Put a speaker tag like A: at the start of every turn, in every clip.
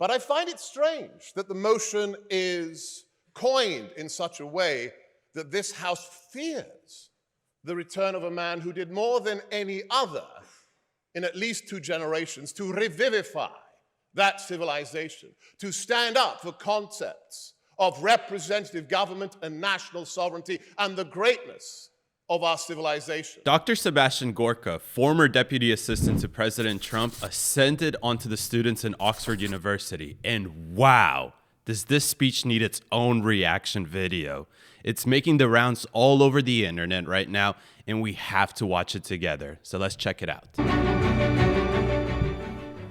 A: But I find it strange that the motion is coined in such a way that this House fears the return of a man who did more than any other in at least 2 generations to revivify that civilization, to stand up for concepts of representative government and national sovereignty and the greatness of our civilization.
B: Dr. Sebastian Gorka, former deputy assistant to President Trump, ascended onto the students in Oxford University. And wow, does this speech need its own reaction video. It's making the rounds all over the internet right now, and we have to watch it together. So let's check it out.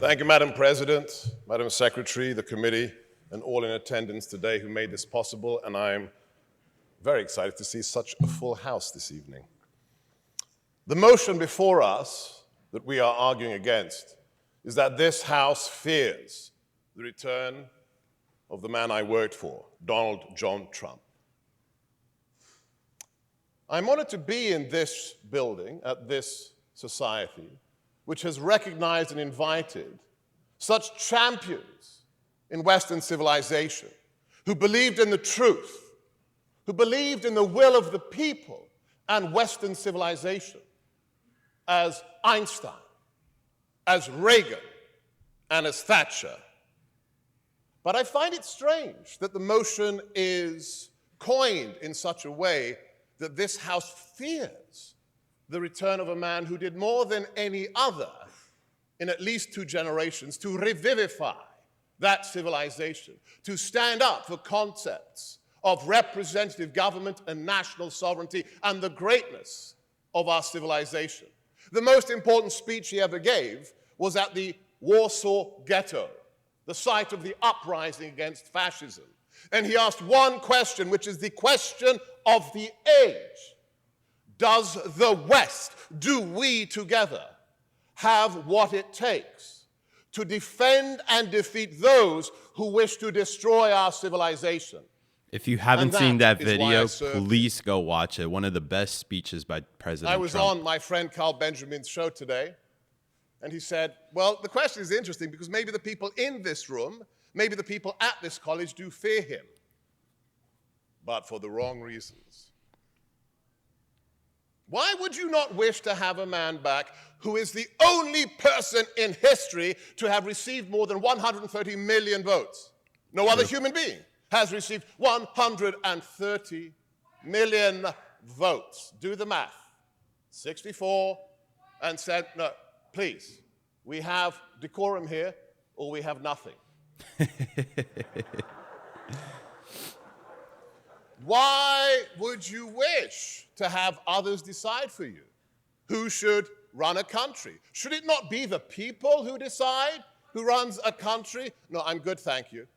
A: Thank you, Madam President, Madam Secretary, the committee, and all in attendance today who made this possible. And I'm very excited to see such a full House this evening. The motion before us that we are arguing against is that this House fears the return of the man I worked for, Donald John Trump. I'm honored to be in this building, at this society, which has recognized and invited such champions in Western civilization who believed in the truth, who believed in the will of the people and Western civilization, as Einstein, as Reagan, and as Thatcher. But I find it strange that the motion is coined in such a way that this House fears the return of a man who did more than any other in at least 2 generations to revivify that civilization, to stand up for concepts of representative government and national sovereignty and the greatness of our civilization. The most important speech he ever gave was at the Warsaw Ghetto, the site of the uprising against fascism. And he asked one question, which is the question of the age. Does the West, do we together, have what it takes to defend and defeat those who wish to destroy our civilization?
B: If you haven't seen that video, please go watch it. One of the best speeches by President Trump.
A: I was on my friend Carl Benjamin's show today, and he said, well, the question is interesting because maybe the people in this room, maybe the people at this college do fear him, but for the wrong reasons. Why would you not wish to have a man back who is the only person in history to have received more than 130 million votes? No other human being has received 130 million votes. Do the math. 64 and said, no, please, we have decorum here or we have nothing. Why would you wish to have others decide for you who should run a country? Should it not be the people who decide who runs a country? No, I'm good, thank you.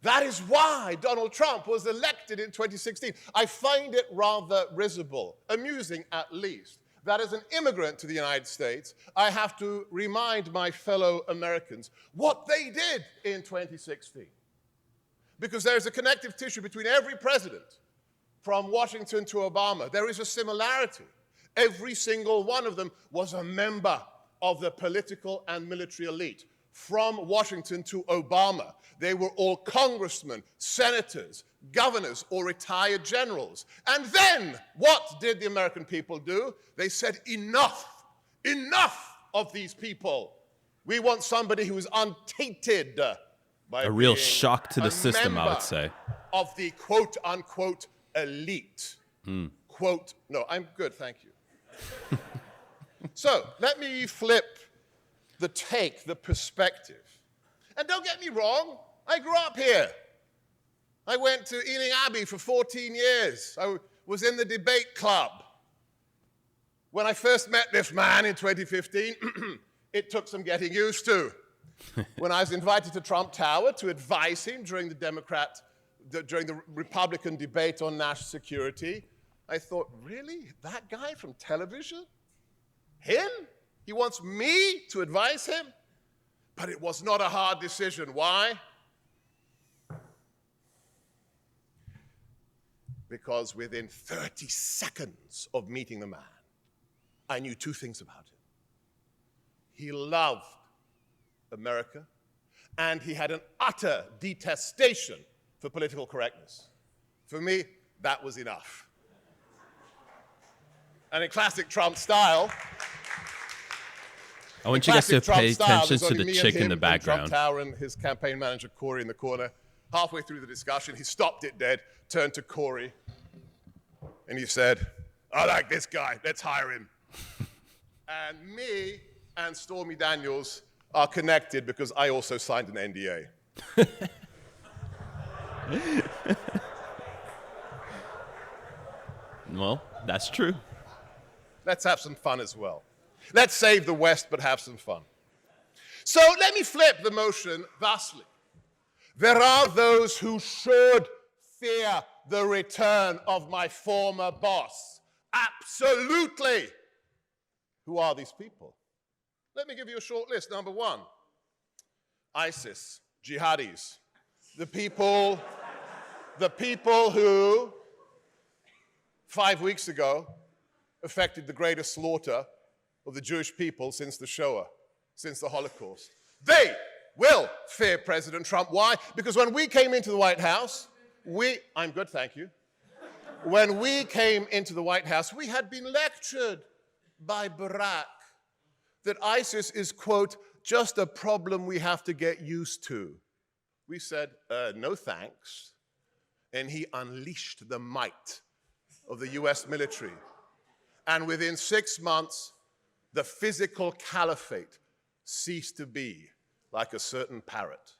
A: That is why Donald Trump was elected in 2016. I find it rather risible, amusing at least, that as an immigrant to the United States, I have to remind my fellow Americans what they did in 2016. Because there is a connective tissue between every president, from Washington to Obama. There is a similarity. Every single one of them was a member of the political and military elite. From Washington to Obama, they were all congressmen, senators, governors, or retired generals. And then, what did the American people do? They said, enough, enough of these people. We want somebody who is untainted by
B: a real shock to the system, I would say.
A: Of the quote-unquote elite. Quote, no, I'm good, thank you. So, let me flip the perspective. And don't get me wrong, I grew up here. I went to Ealing Abbey for 14 years. I was in the debate club. When I first met this man in 2015, it took some getting used to. When I was invited to Trump Tower to advise him during the Republican debate on national security, I thought, really? That guy from television? Him? He wants me to advise him? But it was not a hard decision. Why? Because within 30 seconds of meeting the man, I knew 2 things about him. He loved America, and he had an utter detestation for political correctness. For me, that was enough. And in classic Trump style,
B: I want you guys to pay attention to the chick in the background.
A: Trump Tower and his campaign manager, Corey, in the corner. Halfway through the discussion, he stopped it dead, turned to Corey, and he said, I like this guy, let's hire him. And me and Stormy Daniels are connected because I also signed an NDA.
B: Well, that's true.
A: Let's have some fun as well. Let's save the West, but have some fun. So let me flip the motion thusly. There are those who should fear the return of my former boss. Absolutely. Who are these people? Let me give you a short list. Number one, ISIS, jihadis, the people who 5 weeks ago effected the greatest slaughter of the Jewish people since the Shoah, since the Holocaust. They will fear President Trump. Why? Because when we came into the White House, I'm good, thank you. When we came into the White House, we had been lectured by Barack that ISIS is, quote, just a problem we have to get used to. We said, no thanks. And he unleashed the might of the US military. And within 6 months, the physical caliphate ceased to be like a certain parrot.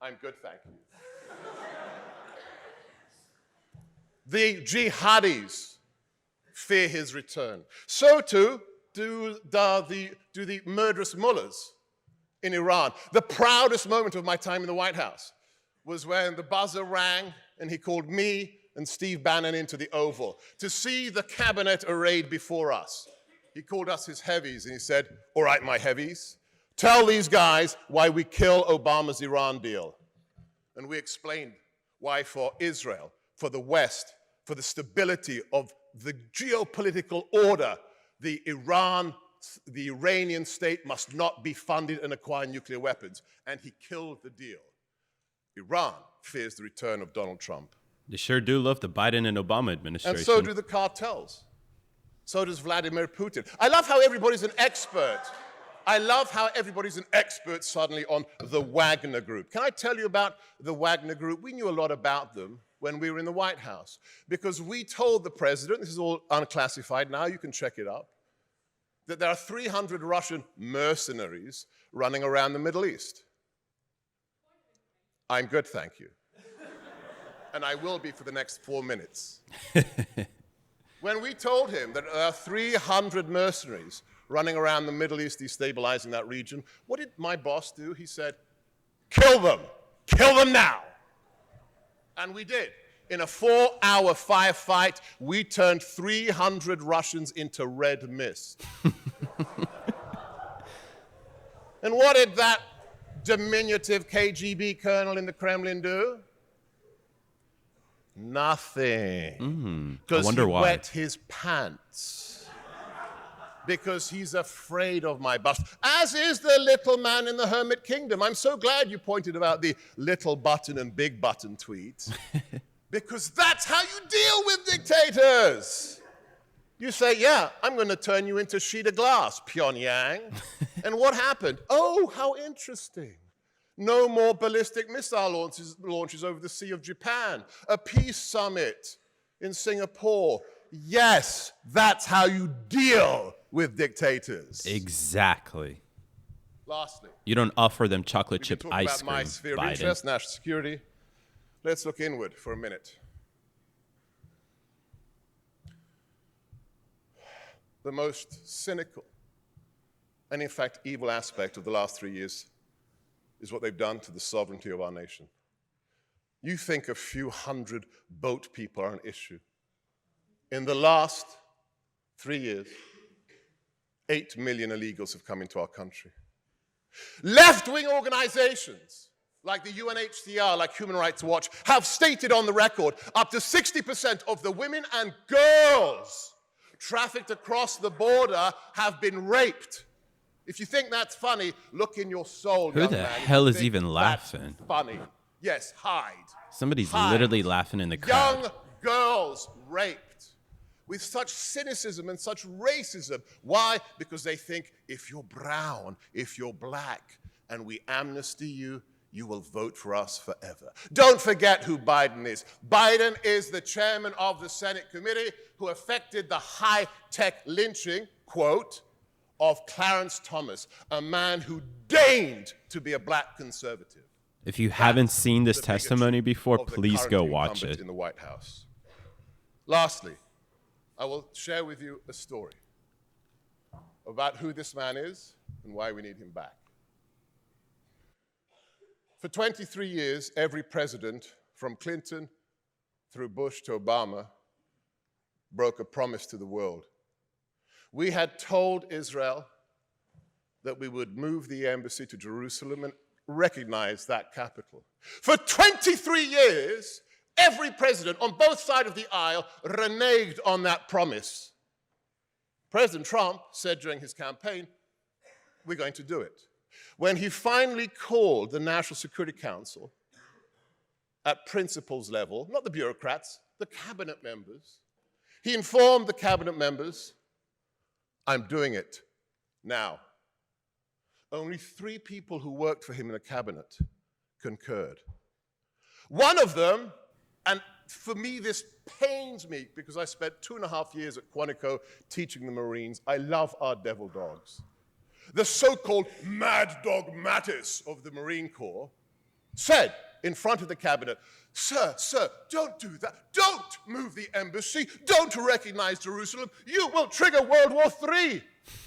A: I'm good, thank you. The jihadis fear his return. So too do the murderous mullahs in Iran. The proudest moment of my time in the White House was when the buzzer rang and he called me and Steve Bannon into the Oval to see the cabinet arrayed before us. He called us his heavies and he said, all right, my heavies, tell these guys why we kill Obama's Iran deal. And we explained why for Israel, for the West, for the stability of the geopolitical order, the Iranian state must not be funded and acquire nuclear weapons. And he killed the deal. Iran fears the return of Donald Trump.
B: They sure do love the Biden and Obama administration.
A: And so do the cartels. So does Vladimir Putin. I love how everybody's an expert. I love how everybody's an expert suddenly on the Wagner Group. Can I tell you about the Wagner Group? We knew a lot about them when we were in the White House because we told the president, this is all unclassified now, you can check it up, that there are 300 Russian mercenaries running around the Middle East. I'm good, thank you. And I will be for the next 4 minutes. When we told him that there are 300 mercenaries running around the Middle East destabilizing that region, what did my boss do? He said, kill them now. And we did. In a 4-hour firefight, we turned 300 Russians into red mist. And what did that diminutive KGB colonel in the Kremlin do? Nothing. Because he wet his pants. Because he's afraid of my bust. As is the little man in the hermit kingdom. I'm so glad you pointed about the little button and big button tweet. Because that's how you deal with dictators. You say, yeah, I'm going to turn you into sheet of glass, Pyongyang. And what happened? Oh, how interesting. No more ballistic missile launches over the Sea of Japan. A peace summit in Singapore. Yes, that's how you deal with dictators.
B: Exactly.
A: Lastly,
B: you don't offer them chocolate chip ice cream,
A: about my sphere of
B: Biden.
A: interest, national security. Let's look inward for a minute. The most cynical and, in fact, evil aspect of the last 3 years is what they've done to the sovereignty of our nation. You think a few hundred boat people are an issue. In the last 3 years, 8 million illegals have come into our country. Left-wing organizations like the UNHCR, like Human Rights Watch, have stated on the record up to 60% of the women and girls trafficked across the border have been raped. If you think that's funny, look in your soul,
B: Who
A: young
B: the
A: man. If
B: hell
A: you
B: is
A: think
B: even
A: that's
B: laughing?
A: funny. Yes, hide.
B: Somebody's
A: Hide.
B: literally laughing in the crowd.
A: Young girls raped with such cynicism and such racism. Why? Because they think if you're brown, if you're black, and we amnesty you, you will vote for us forever. Don't forget who Biden is. Biden is the chairman of the Senate committee who effected the high-tech lynching, quote, of Clarence Thomas, a man who deigned to be a black conservative.
B: If you haven't
A: That's
B: seen this
A: the bigotry
B: testimony before,
A: of the
B: please
A: current
B: go watch
A: incumbent
B: it.
A: in the White House. Lastly, I will share with you a story about who this man is and why we need him back. For 23 years, every president, from Clinton through Bush to Obama, broke a promise to the world. We had told Israel that we would move the embassy to Jerusalem and recognize that capital. For 23 years, every president on both sides of the aisle reneged on that promise. President Trump said during his campaign, we're going to do it. When he finally called the National Security Council at principals level, not the bureaucrats, the cabinet members, he informed the cabinet members, I'm doing it now. Only 3 people who worked for him in the cabinet concurred. One of them, and for me this pains me because I spent 2.5 years at Quantico teaching the Marines. I love our devil dogs. The so-called Mad Dog Mattis of the Marine Corps said in front of the cabinet, sir, don't do that. Don't move the embassy. Don't recognize Jerusalem. You will trigger World War III.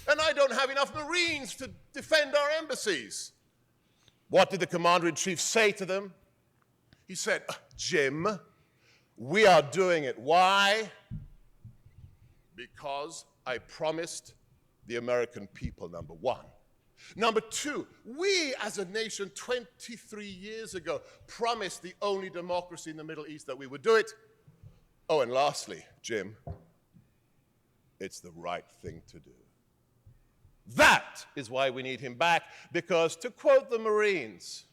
A: And I don't have enough Marines to defend our embassies. What did the commander-in-chief say to them? He said, Jim, we are doing it. Why? Because I promised the American people, number one. Number two, we as a nation 23 years ago promised the only democracy in the Middle East that we would do it. Oh, and lastly, Jim, it's the right thing to do. That is why we need him back, because to quote the Marines,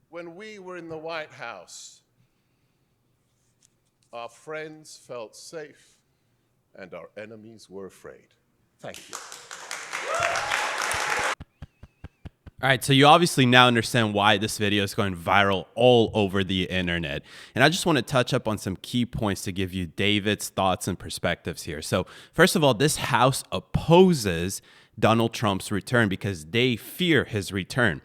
A: when we were in the White House, our friends felt safe and our enemies were afraid. Thank you.
B: All right, so you obviously now understand why this video is going viral all over the internet. And I just want to touch up on some key points to give you David's thoughts and perspectives here. So first of all, this House opposes Donald Trump's return because they fear his return.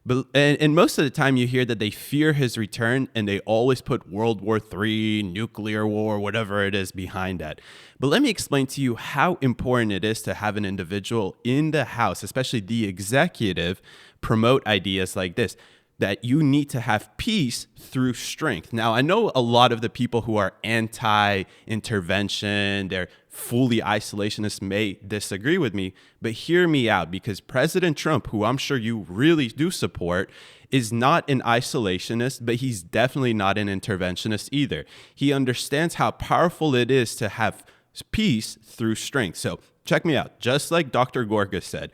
B: But, and most of the time you hear that they fear his return and they always put World War III, nuclear war, whatever it is behind that. But let me explain to you how important it is to have an individual in the House, especially the executive, promote ideas like this, that you need to have peace through strength. Now, I know a lot of the people who are anti-intervention, they're fully isolationist, may disagree with me, but hear me out, because President Trump, who I'm sure you really do support, is not an isolationist, but he's definitely not an interventionist either. He understands how powerful it is to have peace through strength. So check me out. Just like Dr. Gorka said,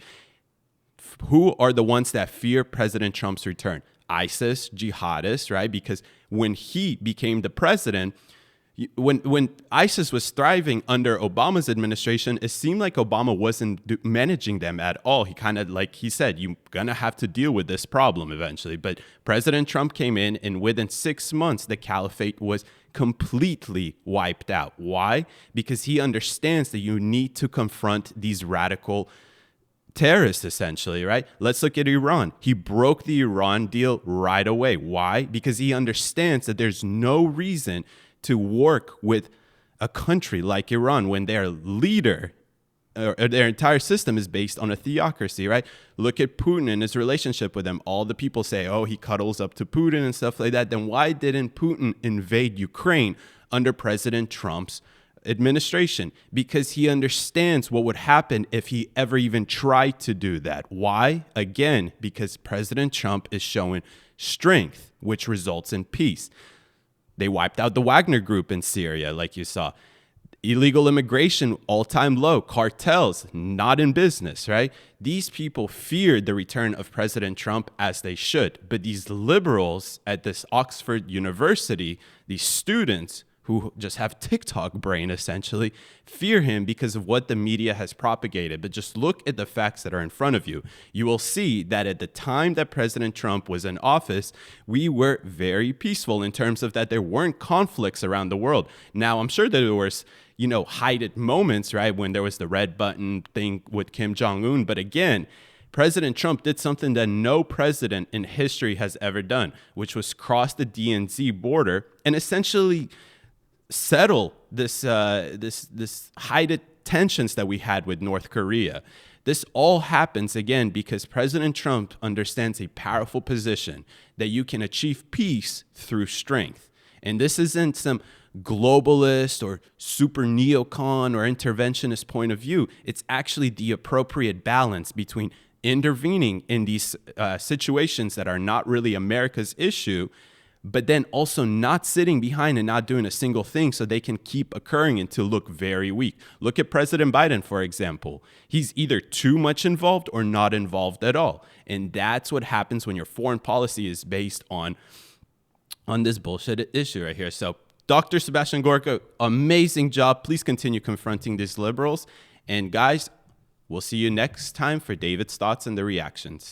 B: who are the ones that fear President Trump's return? ISIS, jihadists, right? Because when he became the president, when ISIS was thriving under Obama's administration, it seemed like Obama wasn't managing them at all. He kind of, like he said, you're going to have to deal with this problem eventually. But President Trump came in, and within 6 months, the caliphate was completely wiped out. Why? Because he understands that you need to confront these radical terrorists, essentially, right? Let's look at Iran. He broke the Iran deal right away. Why? Because he understands that there's no reason to work with a country like Iran when their leader, or their entire system is based on a theocracy, right? Look at Putin and his relationship with them. All the people say, oh, he cuddles up to Putin and stuff like that. Then why didn't Putin invade Ukraine under President Trump's administration? Because he understands what would happen if he ever even tried to do that. Why? Again, because President Trump is showing strength, which results in peace. They wiped out the Wagner group in Syria, like you saw. Illegal immigration, all-time low. Cartels, not in business, right? These people feared the return of President Trump, as they should. But these liberals at this Oxford University, these students who just have TikTok brain, essentially, fear him because of what the media has propagated. But just look at the facts that are in front of you. You will see that at the time that President Trump was in office, we were very peaceful in terms of that there weren't conflicts around the world. Now, I'm sure that there was, heightened moments, right, when there was the red button thing with Kim Jong-un. But again, President Trump did something that no president in history has ever done, which was cross the DNZ border and essentially settle this heightened tensions that we had with North Korea. This all happens, again, because President Trump understands a powerful position that you can achieve peace through strength. And this isn't some globalist or super neocon or interventionist point of view. It's actually the appropriate balance between intervening in these situations that are not really America's issue, but then also not sitting behind and not doing a single thing so they can keep occurring and to look very weak. Look at President Biden, for example. He's either too much involved or not involved at all. And that's what happens when your foreign policy is based on this bullshit issue right here. So Dr. Sebastian Gorka, amazing job. Please continue confronting these liberals. And guys, we'll see you next time for David's thoughts and the reactions.